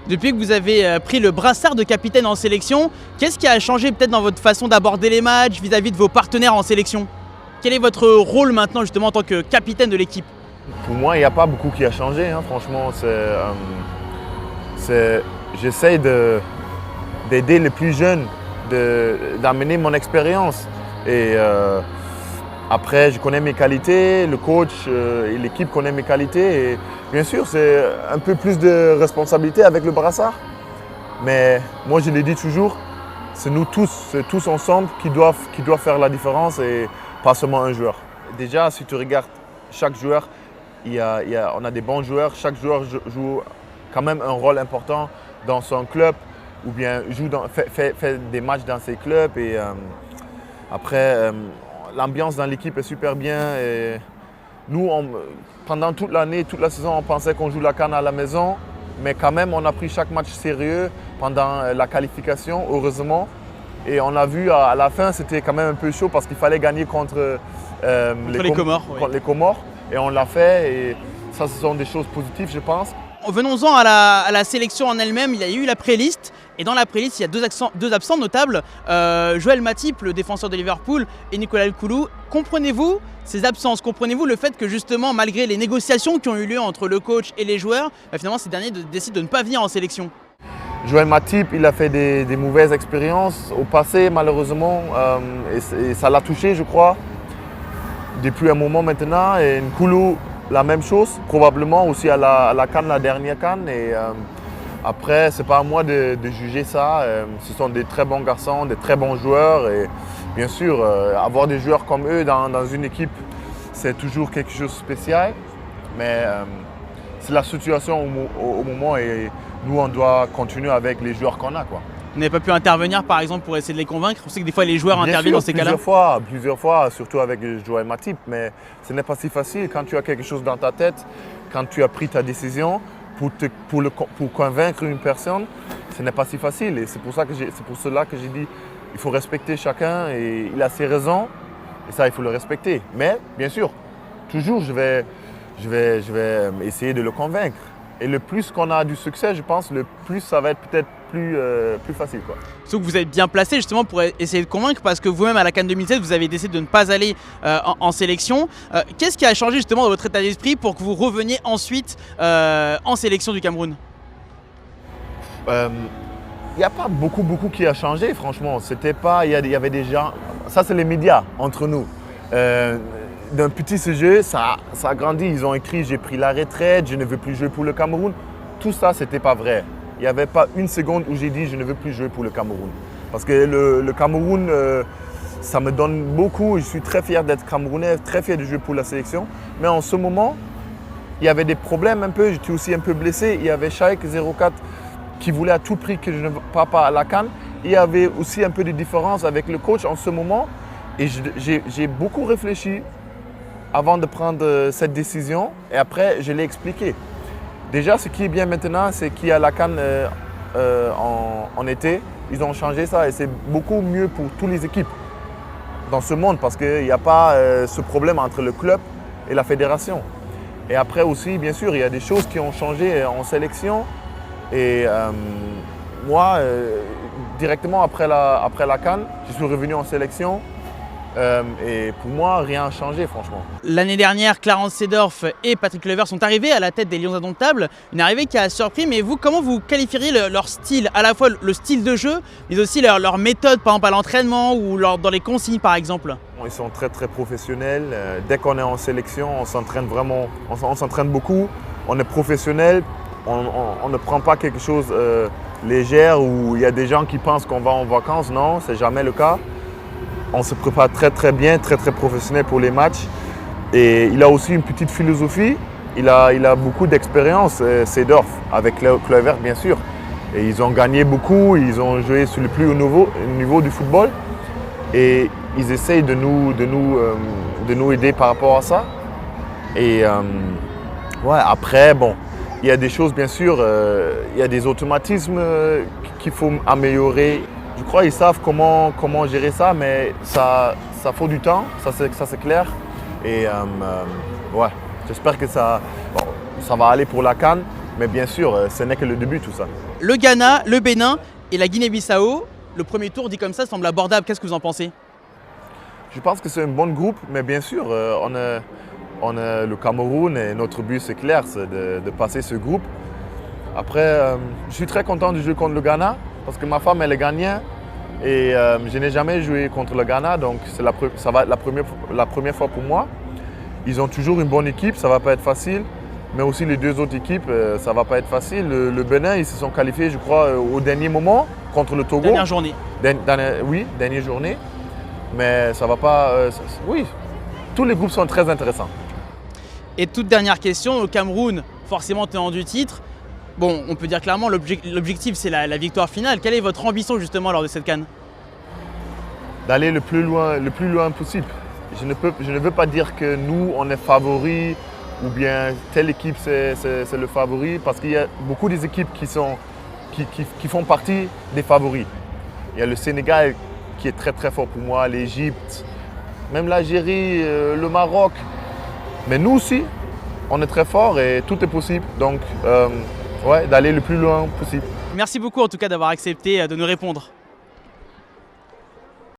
Depuis que vous avez pris le brassard de capitaine en sélection, qu'est-ce qui a changé peut-être dans votre façon d'aborder les matchs vis-à-vis de vos partenaires en sélection? Quel est votre rôle maintenant justement en tant que capitaine de l'équipe? Pour moi, il n'y a pas beaucoup qui a changé, hein, franchement. J'essaie d'aider les plus jeunes, d'amener mon expérience. Et après, je connais mes qualités, le coach et l'équipe connaissent mes qualités. Et bien sûr, c'est un peu plus de responsabilité avec le brassard. Mais moi, je l'ai dit toujours, c'est nous tous, c'est tous ensemble qui doivent faire la différence et pas seulement un joueur. Déjà, si tu regardes chaque joueur, on a des bons joueurs. Chaque joueur joue quand même un rôle important dans son club ou bien fait des matchs dans ses clubs. Et après, l'ambiance dans l'équipe est super bien. Et nous, pendant toute l'année, toute la saison, on pensait qu'on joue la CAN à la maison. Mais quand même, on a pris chaque match sérieux pendant la qualification, heureusement. Et on a vu à la fin, c'était quand même un peu chaud parce qu'il fallait gagner contre les Comores. Contre les Comores. Et on l'a fait. Et ça, ce sont des choses positives, je pense. Venons-en à la sélection en elle-même. Il y a eu la pré-liste. Et dans la pré-liste, il y a deux absents notables. Joël Matip, le défenseur de Liverpool, et Nicolas Nkoulou. Comprenez-vous ces absences? Comprenez-vous le fait que justement, malgré les négociations qui ont eu lieu entre le coach et les joueurs, finalement, ces derniers décident de ne pas venir en sélection? Joël Matip, il a fait des mauvaises expériences au passé, malheureusement. Et ça l'a touché, je crois, depuis un moment maintenant. Et Nkoulou, la même chose, probablement aussi à la CAN, la dernière CAN. Et après, ce n'est pas à moi de juger ça. Ce sont des très bons garçons, des très bons joueurs. Et bien sûr, avoir des joueurs comme eux dans une équipe, c'est toujours quelque chose de spécial. Mais c'est la situation au moment et nous, on doit continuer avec les joueurs qu'on a, quoi. Vous n'avez pas pu intervenir, par exemple, pour essayer de les convaincre? On sait que des fois, les joueurs interviennent dans ces cas-là. Plusieurs fois, surtout avec Joël Matip. Mais ce n'est pas si facile quand tu as quelque chose dans ta tête, quand tu as pris ta décision pour convaincre une personne, ce n'est pas si facile. Et c'est pour cela que j'ai dit il faut respecter chacun et il a ses raisons. Et ça, il faut le respecter. Mais, bien sûr, toujours, je vais essayer de le convaincre. Et le plus qu'on a du succès, je pense, le plus ça va être peut-être plus facile, quoi. Sauf que vous êtes bien placé justement pour essayer de convaincre parce que vous-même à la CAN 2016, vous avez décidé de ne pas aller en sélection. Qu'est-ce qui a changé justement dans votre état d'esprit pour que vous reveniez ensuite en sélection du Cameroun? Il n'y a pas beaucoup qui a changé, franchement. C'était pas, il y avait des gens. Ça, c'est les médias entre nous. D'un petit sujet, ça a grandi. Ils ont écrit « j'ai pris la retraite, je ne veux plus jouer pour le Cameroun ». Tout ça, ce n'était pas vrai. Il n'y avait pas une seconde où j'ai dit « je ne veux plus jouer pour le Cameroun ». Parce que le Cameroun, ça me donne beaucoup. Je suis très fier d'être Camerounais, très fier de jouer pour la sélection. Mais en ce moment, il y avait des problèmes un peu. J'étais aussi un peu blessé. Il y avait Shaik 04 qui voulait à tout prix que je ne parte pas à la CAN. Il y avait aussi un peu de différence avec le coach en ce moment. Et j'ai beaucoup réfléchi avant de prendre cette décision et après je l'ai expliqué. Déjà, ce qui est bien maintenant, c'est qu'il y a la CAN en été. Ils ont changé ça et c'est beaucoup mieux pour toutes les équipes dans ce monde parce qu'il n'y a pas ce problème entre le club et la fédération. Et après aussi, bien sûr, il y a des choses qui ont changé en sélection. Et moi, directement après la CAN, je suis revenu en sélection. Et pour moi, rien n'a changé, franchement. L'année dernière, Clarence Seedorf et Patrick Kluivert sont arrivés à la tête des Lions Indomptables. Une arrivée qui a surpris, mais vous, comment vous qualifieriez leur style? À la fois le style de jeu, mais aussi leur méthode, par exemple à l'entraînement ou dans les consignes, par exemple? Ils sont très professionnels. Dès qu'on est en sélection, on s'entraîne vraiment, on s'entraîne beaucoup. On est professionnel. On ne prend pas quelque chose léger où il y a des gens qui pensent qu'on va en vacances. Non, c'est jamais le cas. On se prépare très bien, très professionnel pour les matchs. Et il a aussi une petite philosophie. Il a beaucoup d'expérience, Seedorf, avec Kluivert bien sûr. Et ils ont gagné beaucoup, ils ont joué sur le plus haut niveau du football. Et ils essayent de nous aider par rapport à ça. Et après, bon, il y a des choses bien sûr, il y a des automatismes qu'il faut améliorer. Je crois qu'ils savent comment gérer ça, mais ça faut du temps, ça c'est clair. Et j'espère que ça va aller pour la CAN. Mais bien sûr, ce n'est que le début tout ça. Le Ghana, le Bénin et la Guinée-Bissau, le premier tour dit comme ça semble abordable. Qu'est-ce que vous en pensez? Je pense que c'est un bon groupe, mais bien sûr, on a le Cameroun et notre but c'est clair, c'est de passer ce groupe. Après, je suis très content de jouer contre le Ghana parce que ma femme elle est ghanéenne et je n'ai jamais joué contre le Ghana, donc ça va être la première fois pour moi. Ils ont toujours une bonne équipe, ça ne va pas être facile, mais aussi les deux autres équipes, ça ne va pas être facile. Le Bénin, ils se sont qualifiés, je crois, au dernier moment contre le Togo. Dernière journée. Oui, dernière journée. Mais ça va pas. Oui, tous les groupes sont très intéressants. Et toute dernière question, au Cameroun, forcément tenant du titre. Bon, on peut dire clairement l'objectif c'est la victoire finale. Quelle est votre ambition justement lors de cette CAN? D'aller le plus loin possible. Je ne veux pas dire que nous on est favoris ou bien telle équipe c'est le favori parce qu'il y a beaucoup des équipes qui font partie des favoris. Il y a le Sénégal qui est très très fort pour moi, l'Égypte, même l'Algérie, le Maroc. Mais nous aussi, on est très fort et tout est possible. Donc, ouais, d'aller le plus loin possible. Merci beaucoup en tout cas d'avoir accepté de nous répondre.